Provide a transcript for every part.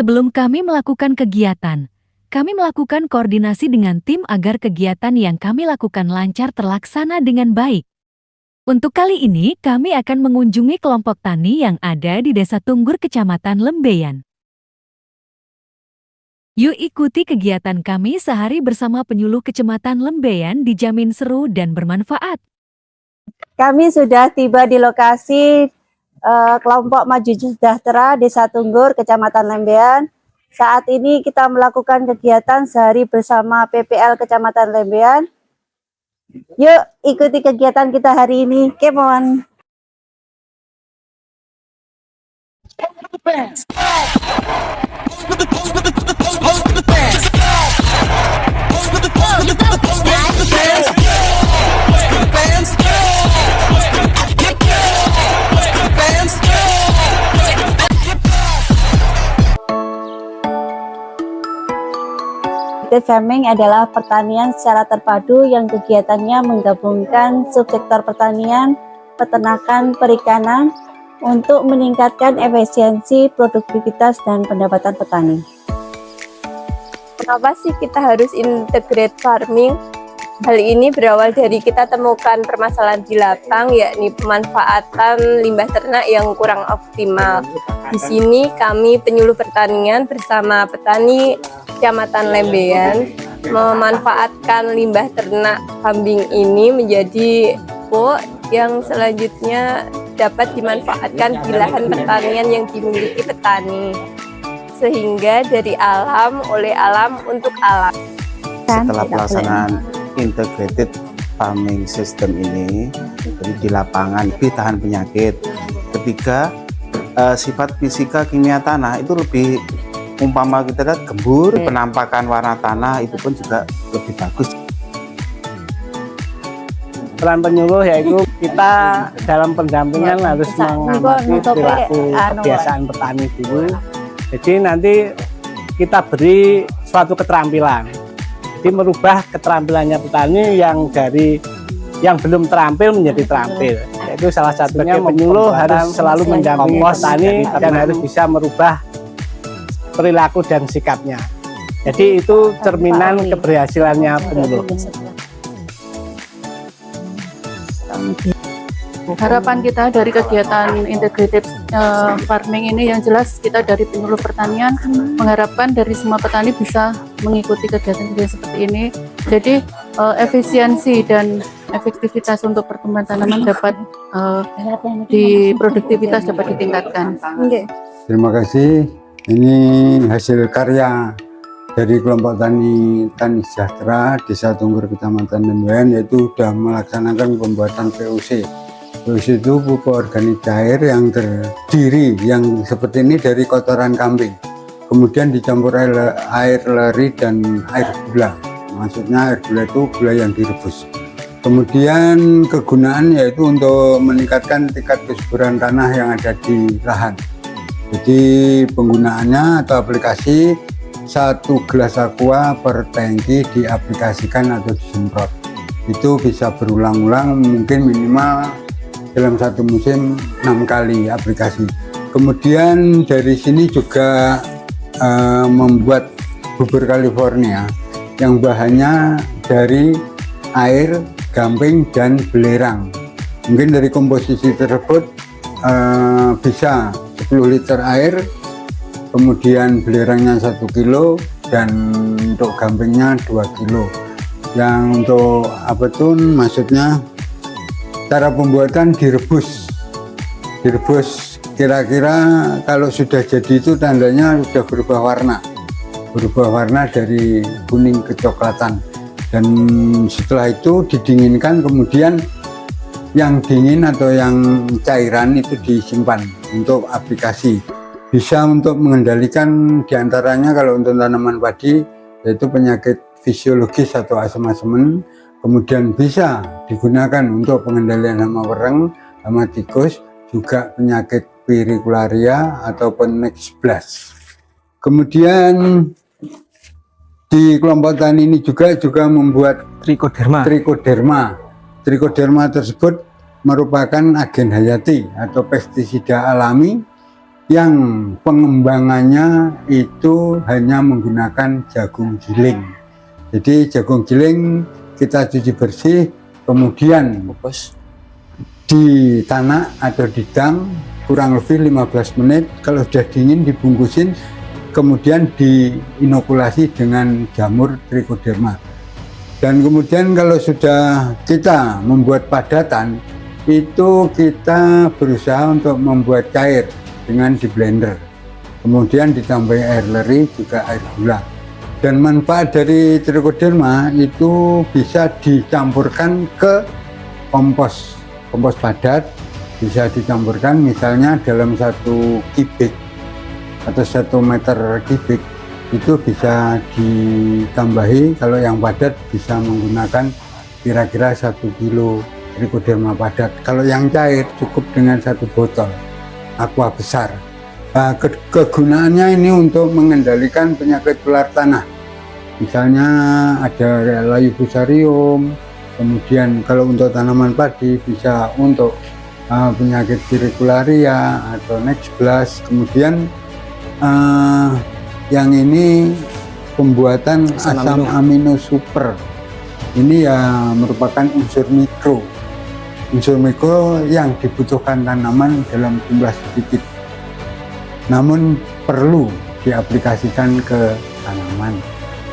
Sebelum kami melakukan kegiatan, kami melakukan koordinasi dengan tim agar kegiatan yang kami lakukan lancar terlaksana dengan baik. Untuk kali ini, kami akan mengunjungi kelompok tani yang ada di Desa Tunggur, Kecamatan Lembeyan. Yuk ikuti kegiatan kami sehari bersama penyuluh Kecamatan Lembeyan, dijamin seru dan bermanfaat. Kami sudah tiba di lokasi kelompok Maju Sejahtera Desa Tunggur, Kecamatan Lembeyan. Saat ini kita melakukan kegiatan sehari bersama PPL Kecamatan Lembeyan. Yuk ikuti kegiatan kita hari ini. Come on. Farming adalah pertanian secara terpadu yang kegiatannya menggabungkan subsektor pertanian, peternakan, perikanan untuk meningkatkan efisiensi, produktivitas, dan pendapatan petani. Kenapa sih kita harus integrate farming? Hal ini berawal dari kita temukan permasalahan di lapang, yakni pemanfaatan limbah ternak yang kurang optimal. Di sini kami penyuluh pertanian bersama petani Kecamatan Lembeyan memanfaatkan limbah ternak kambing ini menjadi pupuk yang selanjutnya dapat dimanfaatkan di lahan pertanian yang dimiliki petani, sehingga dari alam oleh alam untuk alam. Setelah pelaksanaan integrated farming system ini, jadi di lapangan lebih tahan penyakit. Ketiga, sifat fisika kimia tanah itu lebih, umpama kita lihat gembur, penampakan warna tanah itu pun juga lebih bagus. Peran penyuluh yaitu kita dalam pendampingan harus mengamati perilaku kebiasaan petani dulu. Jadi nanti kita beri suatu keterampilan. Jadi merubah keterampilannya petani yang dari yang belum terampil menjadi terampil. Yaitu salah satunya penyuluh harus selalu mendampingi petani dan harus bisa merubah perilaku dan sikapnya. Jadi itu cerminan keberhasilannya penyuluh. Harapan kita dari kegiatan integrated farming ini yang jelas kita dari penyuluh pertanian mengharapkan dari semua petani bisa mengikuti kegiatan-kegiatan seperti ini. Jadi efisiensi dan efektivitas untuk pertumbuhan tanaman dapat di produktivitas dapat ditingkatkan. Terima kasih. Ini hasil karya dari kelompok tani sejahtera Desa Tunggur, Kecamatan Lembeyan, yaitu sudah melaksanakan pembuatan POC. POC itu pupuk organik cair yang terdiri yang seperti ini dari kotoran kambing, kemudian dicampur air leri dan air gula. Maksudnya air gula itu gula yang direbus. Kemudian kegunaan yaitu untuk meningkatkan tingkat kesuburan tanah yang ada di lahan. Jadi penggunaannya atau aplikasi 1 gelas aqua per tangki diaplikasikan atau disemprot. Itu bisa berulang-ulang, mungkin minimal dalam satu musim 6 kali aplikasi. Kemudian dari sini juga membuat bubur California yang bahannya dari air, gamping, dan belerang. Mungkin dari komposisi tersebut bisa 10 liter air, kemudian belerangnya 1 kilo, dan untuk gampingnya 2 kilo. Yang untuk apa tuh maksudnya cara pembuatan direbus kira-kira kalau sudah jadi itu tandanya sudah berubah warna dari kuning ke coklatan, dan setelah itu didinginkan, kemudian yang dingin atau yang cairan itu disimpan untuk aplikasi. Bisa untuk mengendalikan diantaranya kalau untuk tanaman padi yaitu penyakit fisiologis atau asem-asemen, kemudian bisa digunakan untuk pengendalian hama wereng, hama tikus, juga penyakit pirikularia ataupun nexblast. Kemudian di kelompok tani ini juga membuat trichoderma. Trichoderma tersebut merupakan agen hayati atau pestisida alami yang pengembangannya itu hanya menggunakan jagung giling. Jadi jagung giling kita cuci bersih, kemudian di tanah atau di dang kurang lebih 15 menit. Kalau sudah dingin dibungkusin, kemudian diinokulasi dengan jamur trichoderma. Dan kemudian kalau sudah kita membuat padatan, itu kita berusaha untuk membuat cair dengan di blender. Kemudian ditambah air leri, juga air gula. Dan manfaat dari trichoderma itu bisa dicampurkan ke kompos padat, bisa dicampurkan misalnya dalam 1 kubik atau 1 meter kubik itu bisa ditambahi. Kalau yang padat bisa menggunakan kira-kira 1 kilo trichoderma padat. Kalau yang cair cukup dengan 1 botol aqua besar. Nah, kegunaannya ini untuk mengendalikan penyakit tular tanah. Misalnya ada layu fusarium, kemudian kalau untuk tanaman padi bisa untuk penyakit viricularia atau next blast. Kemudian yang ini pembuatan asam amino super. Ini ya merupakan unsur mikro. Unsur mikro yang dibutuhkan tanaman dalam jumlah sedikit, namun perlu diaplikasikan ke tanaman.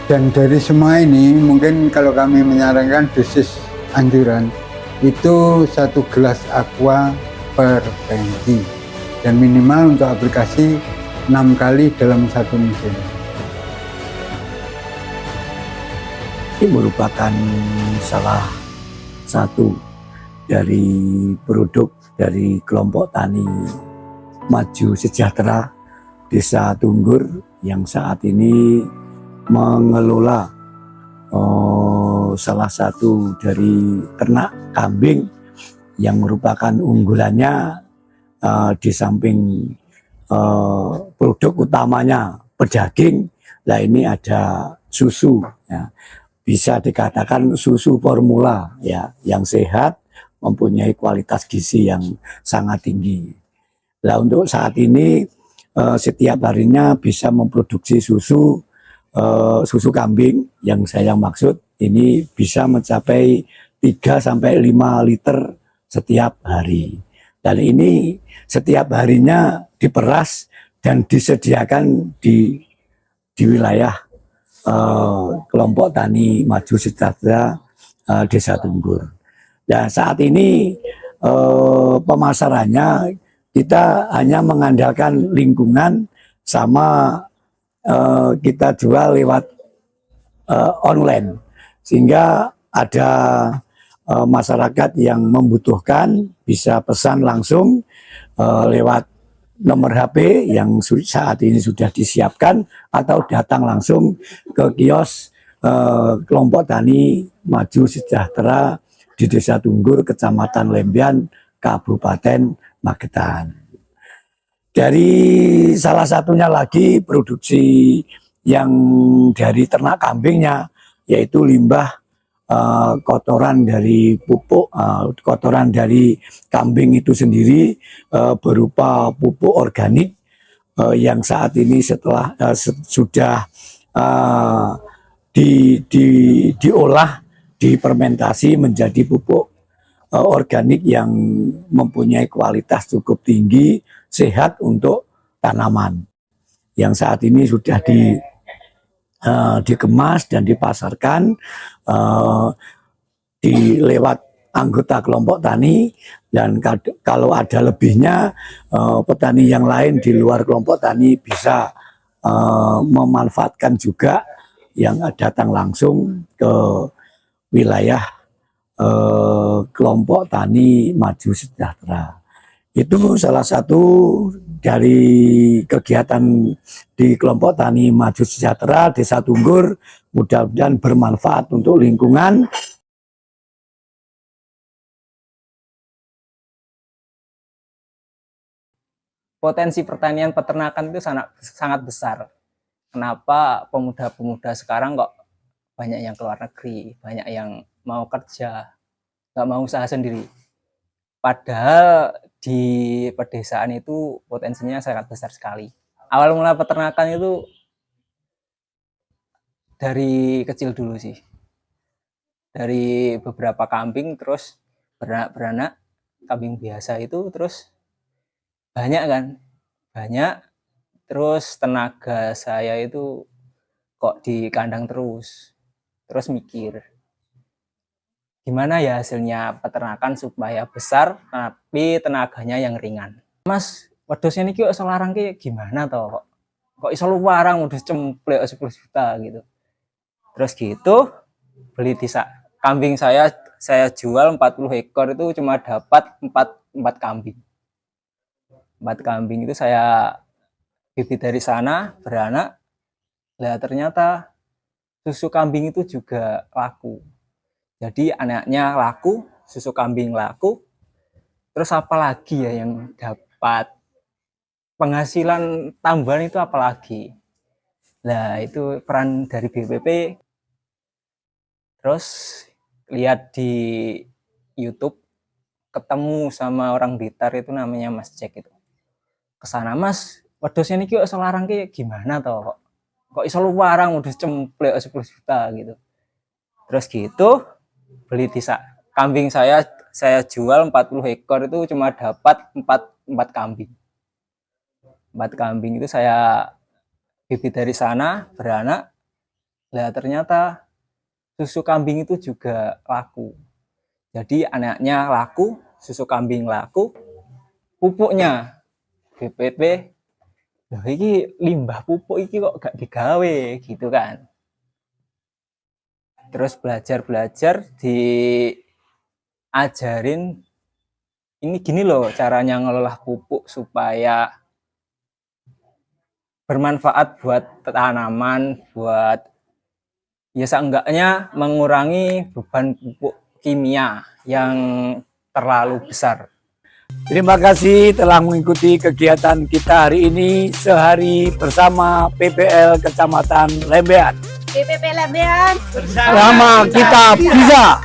Dan dari semua ini mungkin kalau kami menyarankan dosis anjuran itu 1 gelas aqua per tangki, dan minimal untuk aplikasi 6 kali dalam 1 musim. Ini merupakan salah satu dari produk dari kelompok tani Maju Sejahtera Desa Tunggur yang saat ini mengelola salah satu dari ternak kambing yang merupakan unggulannya di samping produk utamanya pedaging. Nah, ini ada susu ya. Bisa dikatakan susu formula ya, yang sehat, mempunyai kualitas gizi yang sangat tinggi. Nah, untuk saat ini setiap harinya bisa memproduksi susu kambing yang saya maksud ini bisa mencapai 3-5 liter setiap hari. Dan ini setiap harinya diperas dan disediakan di wilayah kelompok tani Maju Sejahtera Desa Tunggur. Dan saat ini pemasarannya kita hanya mengandalkan lingkungan sama kita jual lewat online, sehingga ada masyarakat yang membutuhkan bisa pesan langsung lewat nomor HP yang saat ini sudah disiapkan, atau datang langsung ke kios kelompok tani Maju Sejahtera di Desa Tunggur, Kecamatan Lembian, Kabupaten Magetan. Dari salah satunya lagi produksi yang dari ternak kambingnya, yaitu limbah kotoran dari pupuk, kotoran dari kambing itu sendiri berupa pupuk organik yang saat ini setelah sudah diolah, difermentasi menjadi pupuk organik yang mempunyai kualitas cukup tinggi, sehat untuk tanaman, yang saat ini sudah dikemas dan dipasarkan lewat anggota kelompok tani. Dan kalau ada lebihnya, petani yang lain di luar kelompok tani bisa memanfaatkan juga, yang datang langsung ke wilayah kelompok tani Maju Sejahtera. Itu salah satu dari kegiatan di kelompok tani Maju Sejahtera Desa Tunggur. Mudah-mudahan bermanfaat untuk lingkungan. Potensi pertanian peternakan itu sangat besar. Kenapa pemuda-pemuda sekarang kok banyak yang keluar negeri, banyak yang mau kerja, nggak mau usaha sendiri. Padahal di pedesaan itu potensinya sangat besar sekali. Awal mula peternakan itu dari kecil dulu sih. Dari beberapa kambing terus beranak-beranak, kambing biasa itu terus banyak kan. Banyak, terus tenaga saya itu kok di kandang terus. Terus mikir, gimana ya hasilnya peternakan supaya besar tapi tenaganya yang ringan. Mas, wedhusnya niki kok selarang ki gimana toh? Kok iso luwarang wedhus cemplek 10 juta gitu. Terus gitu beli kambing saya jual 40 ekor itu cuma dapat 4 kambing. 4 kambing itu saya bibit dari sana, beranak. Lah ternyata susu kambing itu juga laku. Jadi anaknya laku, susu kambing laku. Terus apa lagi ya yang dapat penghasilan tambahan itu apalagi? Nah, itu peran dari BPP. Terus lihat di YouTube, ketemu sama orang Blitar itu namanya Mas Jack itu. Kesana, Mas, wedhusnya niki kok selarang ki gimana toh? Kok iso luwarang wedhus cemplek 10 juta gitu. Terus gitu beli kambing saya jual 40 ekor itu cuma dapat 4 kambing. 4 kambing itu saya bibit dari sana, beranak. Lah ternyata susu kambing itu juga laku. Jadi anaknya laku, susu kambing laku, pupuknya BPP. Loh ini limbah pupuk ini kok gak digawe gitu kan. Terus belajar diajarin ini gini loh caranya ngelola pupuk supaya bermanfaat buat tanaman, buat ya seenggaknya mengurangi beban pupuk kimia yang terlalu besar. Terima kasih telah mengikuti kegiatan kita hari ini sehari bersama PPL Kecamatan Lembean. PPP Lembean Bersama kita bisa.